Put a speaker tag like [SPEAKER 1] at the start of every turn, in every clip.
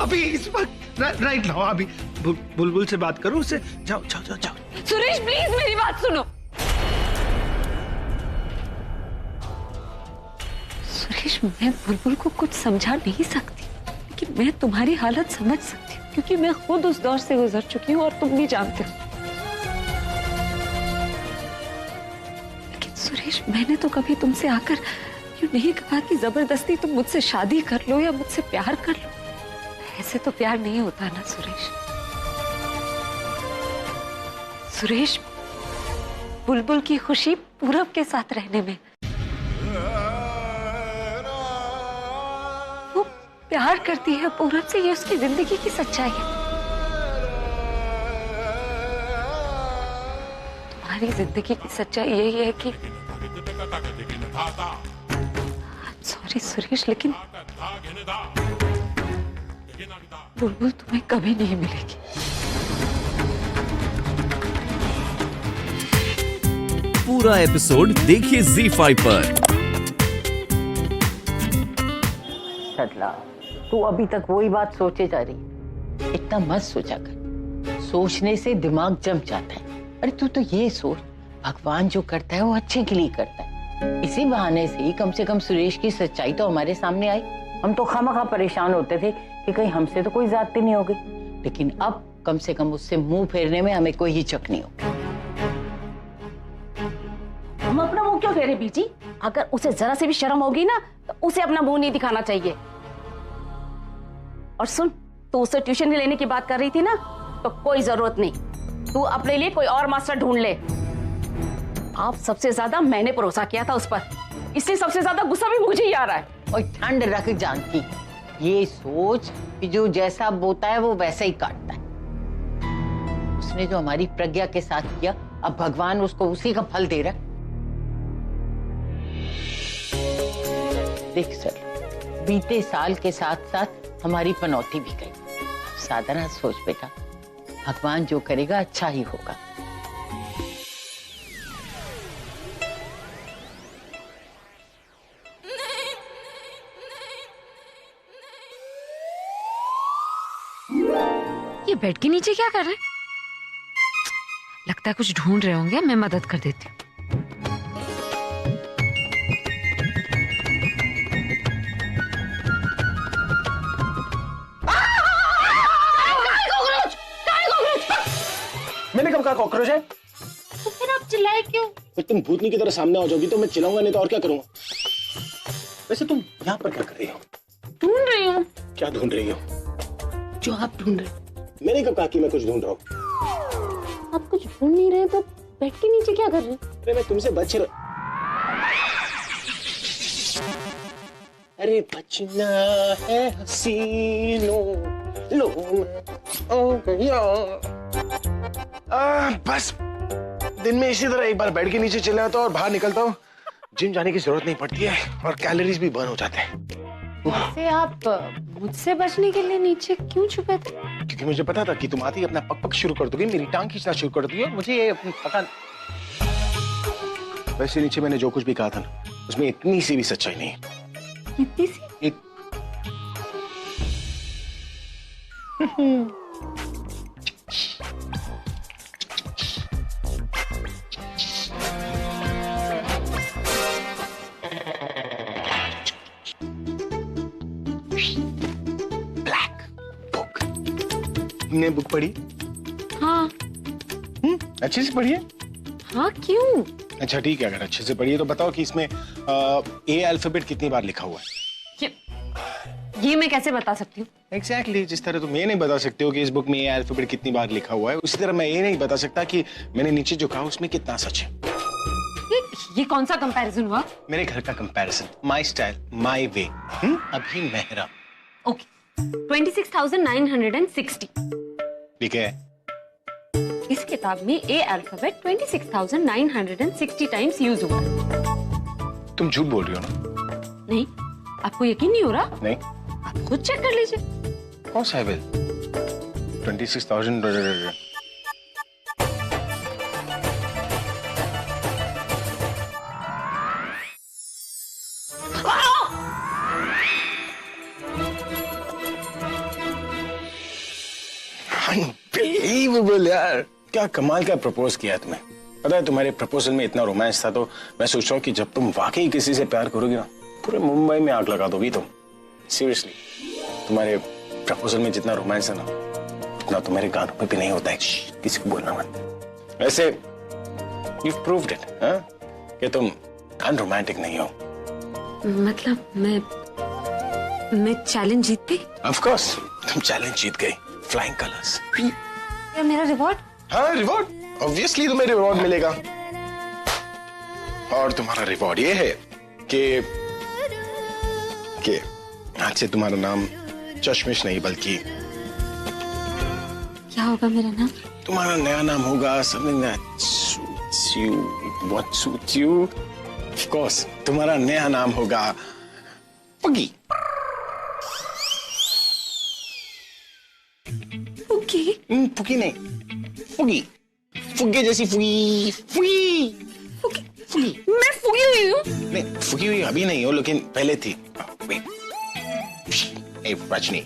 [SPEAKER 1] अभी इस वक्त राइट नाउ अभी बुलबुल से बात करो उससे। जाओ जाओ जाओ जाओ।
[SPEAKER 2] सुरेश प्लीज मेरी बात सुनो। सुरेश मैं बुलबुल को कुछ समझा नहीं सकती, लेकिन मैं तुम्हारी हालत समझ सकती हूँ क्योंकि मैं खुद उस दौर से गुजर चुकी हूँ और तुम भी जानते हो। लेकिन सुरेश मैंने तो कभी तुमसे आकर यूं नहीं कहा कि जबरदस्ती तुम मुझसे शादी कर लो या मुझसे प्यार कर लो। ऐसे तो प्यार नहीं होता ना सुरेश। सुरेश बुलबुल की खुशी पूरब के साथ रहने में, वो प्यार करती है पूरब से, ये उसकी जिंदगी की सच्चाई है। तुम्हारी जिंदगी की सच्चाई यही है कि सॉरी सुरेश, लेकिन बुलबुल तुम्हें कभी नहीं मिलेगी।
[SPEAKER 3] पूरा एपिसोड देखिए ZEE5 पर।
[SPEAKER 4] सटला, तू अभी तक वही बात सोचे जा रही। इतना मत सोचा कर, सोचने से दिमाग जम जाता है। अरे तू तो ये सोच, भगवान जो करता है वो अच्छे के लिए करता है। इसी बहाने से ही कम से कम सुरेश की सच्चाई तो हमारे सामने आई। हम तो खामखा परेशान होते थे कि कहीं हमसे तो कोई ज्यादती नहीं हो गई, लेकिन अब कम से कम उससे मुंह फेरने में हमें कोई हिचक नहीं होगी।
[SPEAKER 5] हम अपना मुंह क्यों फेरे बीजी? अगर उसे जरा से भी शर्म होगी ना तो उसे अपना मुंह नहीं दिखाना चाहिए। और सुन, तू उसे ट्यूशन लेने की बात कर रही थी ना, तो कोई जरूरत नहीं, तू अपने लिए कोई और मास्टर ढूंढ ले। आप सबसे ज्यादा मैंने भरोसा किया था उस पर, इसलिए सबसे ज्यादा गुस्सा भी मुझे ही आ रहा है।
[SPEAKER 4] और ठंड रख जानकी, ये सोच कि जो जैसा बोता है वो वैसा ही काटता है। उसने जो हमारी प्रज्ञा के साथ किया, अब भगवान उसको उसी का फल दे रहा है। देख सर, बीते साल के साथ साथ हमारी पनौती भी गई। साधारण सोच बेटा, भगवान जो करेगा अच्छा ही होगा।
[SPEAKER 2] ये बेड के नीचे क्या कर रहे हैं? लगता है कुछ ढूंढ रहे होंगे, मैं मदद कर देती हूँ।
[SPEAKER 6] मैंने कब कहा कॉकरोच है?
[SPEAKER 5] तो फिर आप चिल्लाए क्यों?
[SPEAKER 6] तो तुम भूतनी की तरह सामने आ जाओगी तो मैं चिल्लाऊंगा, नहीं तो और क्या करूंगा। वैसे तुम यहाँ पर क्या कर रही हो?
[SPEAKER 5] ढूंढ रही हूँ।
[SPEAKER 6] क्या ढूंढ रही हो?
[SPEAKER 5] जो आप ढूंढ रहे हो।
[SPEAKER 6] मैंने कब कहा कि मैं कुछ ढूंढ रहा हूँ?
[SPEAKER 5] आप कुछ ढूंढ नहीं रहे तो बेड के नीचे क्या कर रहे हैं?
[SPEAKER 6] अरे मैं तुमसे बच रहा। अरे बचना है हसीनों, लो ओ गया। बस दिन में इसी तरह एक बार बेड के नीचे चले आता हूँ और बाहर निकलता हूँ। जिम जाने की जरूरत नहीं पड़ती है और कैलोरीज भी बर्न हो जाते हैं।
[SPEAKER 2] वैसे आप मुझसे बचने के लिए नीचे क्यों छुपे थे?
[SPEAKER 6] क्योंकि मुझे पता था कि तुम आती ही अपना पक पक शुरू कर दोगी, मेरी टांग खींचना शुरू कर दोगी। मुझे ये पता। वैसे नीचे मैंने जो कुछ भी कहा था ना, उसमें इतनी सी भी सच्चाई नहीं है।
[SPEAKER 2] इतनी सी?
[SPEAKER 6] तुमने बुक पढ़ी?
[SPEAKER 2] हाँ।
[SPEAKER 6] अच्छे से पढ़ी है?
[SPEAKER 2] हाँ क्यों?
[SPEAKER 6] अच्छा ठीक है, अगर अच्छे से पढ़ी है तो बताओ कि इसमें ए अल्फाबेट कितनी बार लिखा हुआ है?
[SPEAKER 2] ये मैं कैसे बता सकती हूँ?
[SPEAKER 6] एग्जैक्टली जिस तरह तुम ये नहीं बता सकते हो कि इस बुक में ए अल्फाबेट कितनी बार लिखा हुआ है, उसी तरह मैं ये नहीं बता सकता कि मैंने नीचे जो कहा उसमें कितना सच है।
[SPEAKER 2] ये कौन सा कंपैरिजन हुआ?
[SPEAKER 6] मेरे घर का comparison, my style my way. अभी मेहरा।
[SPEAKER 2] ओके, 26,960।
[SPEAKER 6] ठीक है।
[SPEAKER 2] इस किताब में ए अल्फाबेट 26,960 टाइम्स यूज हुआ।
[SPEAKER 6] तुम झूठ बोल रही हो ना?
[SPEAKER 2] नहीं, आपको यकीन नहीं हो रहा?
[SPEAKER 6] नहीं।
[SPEAKER 2] आप खुद चेक कर लीजिए।
[SPEAKER 6] कौन सा है बिल? 26,000। अनबिलीवेबल यार, क्या कमाल का प्रपोज किया है तुम्हें। पता है तुम्हारे प्रपोजल में इतना रोमांस था, तो मैं सोच रहा हूँ कि जब तुम वाकई किसी से प्यार करोगी ना, पूरे मुंबई में आग लगा दोगी तुम। सीरियसली, तुम्हारे प्रपोजल में जितना रोमांस है ना, उतना तुम्हारे गानों में भी नहीं होता है। किसी को बोलना मत। वैसे यू प्रूव्ड इट कि तुम अनरोमांटिक नहीं हो।
[SPEAKER 2] मतलब मैं चैलेंज जीत गई?
[SPEAKER 6] ऑफ कोर्स तुम चैलेंज जीत गई। Flying colours.
[SPEAKER 2] या मेरा रिवॉर्ड?
[SPEAKER 6] हाँ, रिवॉर्ड ऑब्वियसली तुम्हें रिवॉर्ड मिलेगा। और तुम्हारा रिवॉर्ड ये है कि आज से तुम्हारा नाम चश्मिश नहीं बल्कि
[SPEAKER 2] क्या होगा मेरा नाम?
[SPEAKER 6] तुम्हारा नया नाम होगा something that suits you. What suits you? Of course, तुम्हारा नया नाम होगा फुगी।
[SPEAKER 2] फुगी?
[SPEAKER 6] फुगी नहीं, फुगी। फुगे जैसी फुगी। फुगी
[SPEAKER 2] फुगी?
[SPEAKER 6] फुगी।
[SPEAKER 2] मैं फुगी हुई हूँ?
[SPEAKER 6] नहीं, फुगी हुई अभी नहीं हो, लेकिन पहले थी। रजनी,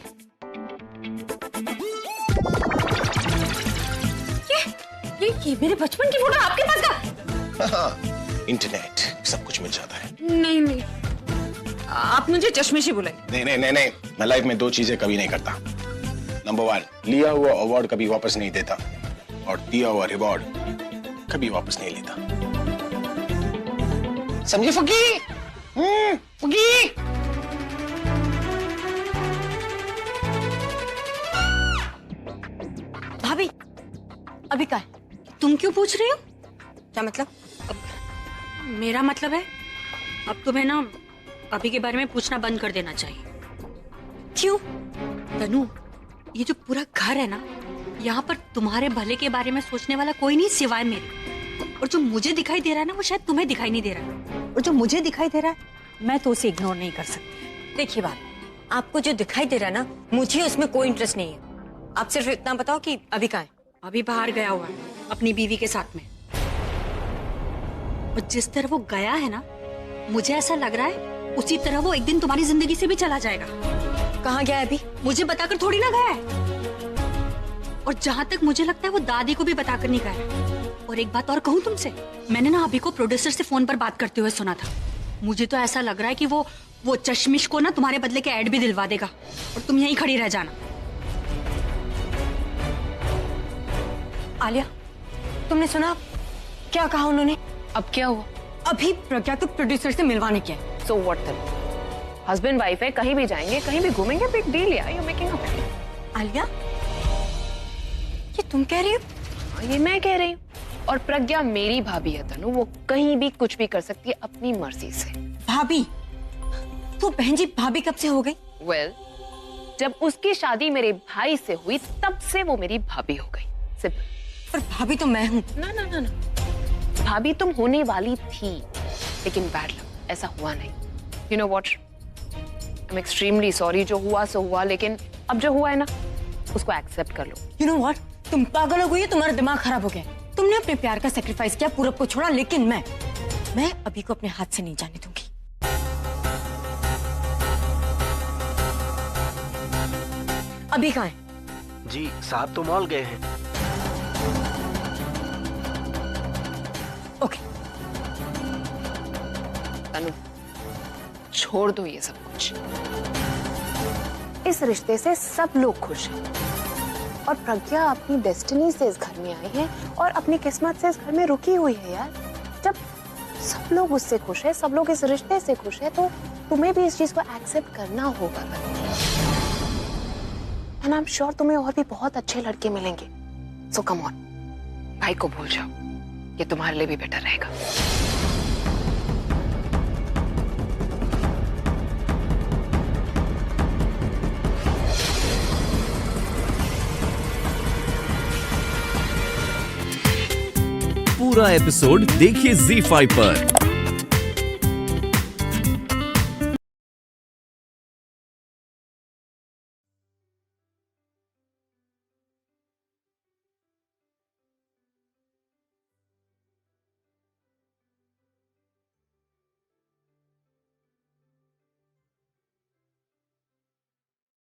[SPEAKER 2] ये मेरे बचपन की फोटो आपके पास का?
[SPEAKER 6] हाँ, इंटरनेट सब कुछ मिल जाता है।
[SPEAKER 2] नहीं, आप मुझे चश्मिश ही बुलाइए।
[SPEAKER 6] नहीं, मैं लाइफ में दो चीजें कभी नहीं करता। नंबर 1, लिया हुआ अवार्ड कभी वापस नहीं देता, और दिया हुआ रिवॉर्ड कभी वापस नहीं लेता। समझे फुगी? फुगी।
[SPEAKER 7] भाभी, अभी का है? तुम क्यों पूछ रही हो? क्या मतलब?
[SPEAKER 8] मेरा मतलब है अब तुम्हें ना अभी के बारे में पूछना बंद कर देना चाहिए।
[SPEAKER 7] क्यों?
[SPEAKER 8] तनु, ये जो पूरा घर है ना, यहाँ पर तुम्हारे भले के बारे में सोचने वाला कोई नहीं सिवाय मेरे। और जो मुझे दिखाई दे रहा है ना, वो शायद तुम्हें दिखाई नहीं दे रहा है।
[SPEAKER 7] और जो मुझे दिखाई दे रहा है, मैं तो उसे इग्नोर नहीं कर सकती। देखिए बात, आपको जो दिखाई दे रहा है ना, मुझे उसमें कोई इंटरेस्ट नहीं है। आप सिर्फ इतना बताओ कि अभी कहाँ है?
[SPEAKER 8] अभी बाहर गया हुआ है अपनी बीवी के साथ में। और जिस तरह वो गया है ना, मुझे ऐसा लग रहा है उसी तरह वो एक दिन तुम्हारी जिंदगी से भी चला जाएगा।
[SPEAKER 7] कहाँ गया है अभी?
[SPEAKER 8] मुझे बताकर थोड़ी ना गया है। और जहां तक मुझे लगता है वो दादी को भी बताकर नहीं गया है। और एक बात और कहूं तुमसे, मैंने ना अभी को प्रोड्यूसर से फोन पर बात करते हुए सुना था। मुझे तो ऐसा लग रहा है कि वो चश्मिश को ना तुम्हारे बदले के ऐड भी दिलवा देगा और तुम यहीं खड़ी रह जाना।
[SPEAKER 7] आलिया, तुमने सुना क्या कहा उन्होंने?
[SPEAKER 5] अब क्या हुआ?
[SPEAKER 7] अभी प्रज्ञा को प्रोड्यूसर से मिलवाने के।
[SPEAKER 5] So what then? Husband wife है, कहीं भी जाएंगे, कहीं भी घूमेंगे, बिग डील यार, यू मेकिंग अप।
[SPEAKER 7] आलिया, ये तुम कह रही हो?
[SPEAKER 5] हाँ, ये मैं कह रही हूँ। और प्रज्ञा मेरी भाभी है तनु, वो कहीं भी कुछ भी कर सकती है अपनी मर्जी से।
[SPEAKER 7] भाभी? तो बहन जी भाभी कब से हो गई?
[SPEAKER 5] वेल, जब उसकी शादी मेरे भाई से हुई तब से वो मेरी भाभी हो गई। सिंपल।
[SPEAKER 7] पर भाभी तो मैं हूँ।
[SPEAKER 5] ना, भाभी तुम होने वाली थी, लेकिन बैड लक, ऐसा हुआ नहीं। You know what, I am extremely sorry. जो हुआ सो हुआ, लेकिन अब जो हुआ है ना, उसको एक्सेप्ट कर लो।
[SPEAKER 7] यू नो व्हाट, तुम पागल हो गई हो, तुम्हारा दिमाग खराब हो गया। तुमने अपने प्यार का सैक्रिफाइस किया, पूरब को छोड़ा, लेकिन मैं अभी को अपने हाथ से नहीं जाने दूंगी। अभी कहाँ है?
[SPEAKER 1] जी साहब तो मॉल गए हैं।
[SPEAKER 7] ओके।
[SPEAKER 5] तनु, छोड़ दो ये सब कुछ। इस रिश्ते से सब लोग खुश हैं और प्रज्ञा अपनी डेस्टिनी से इस घर में आई है और अपनी किस्मत से इस घर में रुकी हुई है यार। जब सब लोग उससे खुश है, सब लोग इस रिश्ते से खुश है, तो तुम्हें भी इस चीज को एक्सेप्ट करना होगा। एंड आई एम श्योर तुम्हें और भी बहुत अच्छे लड़के मिलेंगे। सो कम ऑन, भाई को भूल जाओ, ये तुम्हारे लिए भी बेटर रहेगा।
[SPEAKER 3] पूरा एपिसोड देखिए ZEE5 पर।